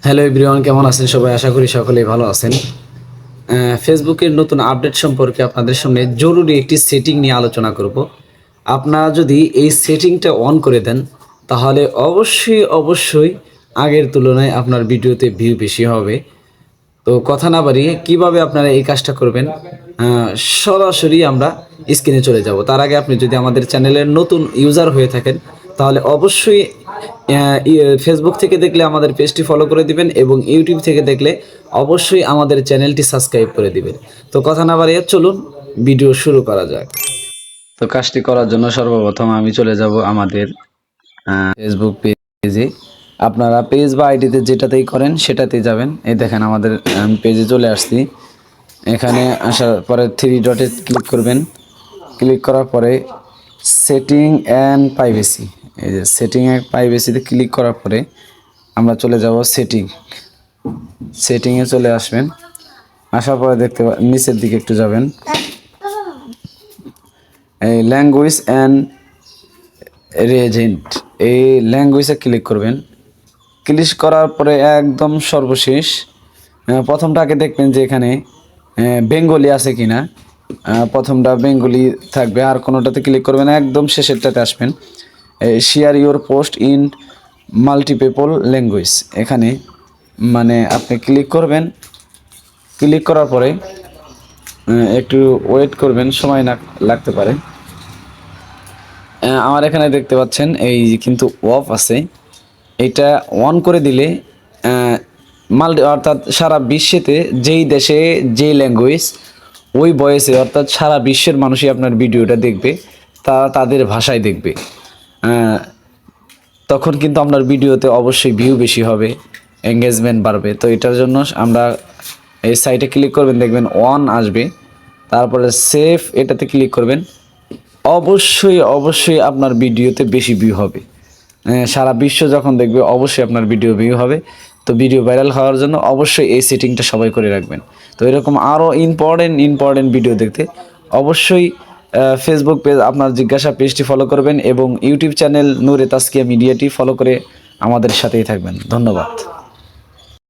Hello everyone, কেমন আছেন সবাই? আশা করি সকলেই ভালো আছেন। ফেসবুকের নতুন আপডেট সম্পর্কে আপনাদের সামনে জরুরি একটি সেটিং নিয়ে আলোচনা করব। আপনারা যদি এই সেটিংটা অন করে দেন তাহলে অবশ্যই আগের তুলনায় আপনার ভিডিওতে ভিউ বেশি হবে। তো কথা না বাড়িয়ে কিভাবে আপনারা এই কাজটা করবেন, সরাসরি আমরা স্ক্রিনে চলে যাব। তার আগে আপনি যদি আমাদের চ্যানেলের নতুন ইউজার হয়ে থাকেন তাহলে অবশ্যই ফেসবুক থেকে দেখলে আমাদের পেজটি ফলো করে দিবেন এবং ইউটিউব থেকে দেখলে অবশ্যই আমাদের চ্যানেলটি সাবস্ক্রাইব করে দিবেন। তো কথা না বাড়িয়ে চলুন ভিডিও শুরু করা যাক। তো কাজটি করার জন্য সর্বপ্রথম আমি চলে যাব আমাদের ফেসবুক পেজে। আপনারা পেজ বা আইডিতে যেটাতেই করেন সেটাতেই যাবেন। এই দেখেন আমাদের পেজে চলে আসছি। এখানে আসার পরে থ্রি ডটে ক্লিক করবেন। ক্লিক করার পরে সেটিং অ্যান্ড প্রাইভেসি, এই যে সেটিং অ্যান্ড প্রাইভেসিতে ক্লিক করার পরে আমরা চলে যাব সেটিংয়ে চলে আসবেন। আসার পরে দেখতে নিচের দিকে একটু যাবেন, এই ল্যাঙ্গুয়েজ অ্যান্ড রেজেন্ট, এই ল্যাঙ্গুয়েজে ক্লিক করবেন। ক্লিক করার পরে একদম সর্বশেষ প্রথমটাকে দেখবেন যে এখানে বেঙ্গলি আছে কিনা। প্রথমটা বেঙ্গলি থাকবে, আর কোনোটাতে ক্লিক করবেন, একদম শেষেরটাতে আসবেন। Share your post in multiple language, এখানে মানে আপনি ক্লিক করবেন। ক্লিক করার পরে একটু ওয়েট করবেন, সময় না লাগতে পারে। আমার এখানে দেখতে পাচ্ছেন এই কিন্তু অফ আছে, এটা অন করে দিলে অর্থাৎ সারা বিশ্বেতে যেই দেশে যেই ল্যাঙ্গুয়েজ ওই ভয়েসে অর্থাৎ সারা বিশ্বের মানুষই আপনার ভিডিওটা দেখবে, তাদের ভাষায় দেখবে। তখন কিন্তু আপনার ভিডিওতে অবশ্যই ভিউ বেশি হবে, এঙ্গেজমেন্ট বাড়বে। তো এটার জন্য আমরা এই সাইটে ক্লিক করবেন, দেখবেন অন আসবে। তারপরে সেভ এটাতে ক্লিক করবেন। অবশ্যই আপনার ভিডিওতে বেশি ভিউ হবে। সারা বিশ্ব যখন দেখবে অবশ্যই আপনার ভিডিও ভিউ হবে। তো ভিডিও ভাইরাল হওয়ার জন্য অবশ্যই এই সেটিংটা সবাই করে রাখবেন। তো এরকম আরও ইম্পর্টেন্ট ভিডিও দেখতে অবশ্যই ফেসবুক পেজ আপনার জিজ্ঞাসা পেজটি ফলো করবেন এবং ইউটিউব চ্যানেল নূরে তাসকিয়া মিডিয়াটি ফলো করে আমাদের সাথেই থাকবেন। ধন্যবাদ।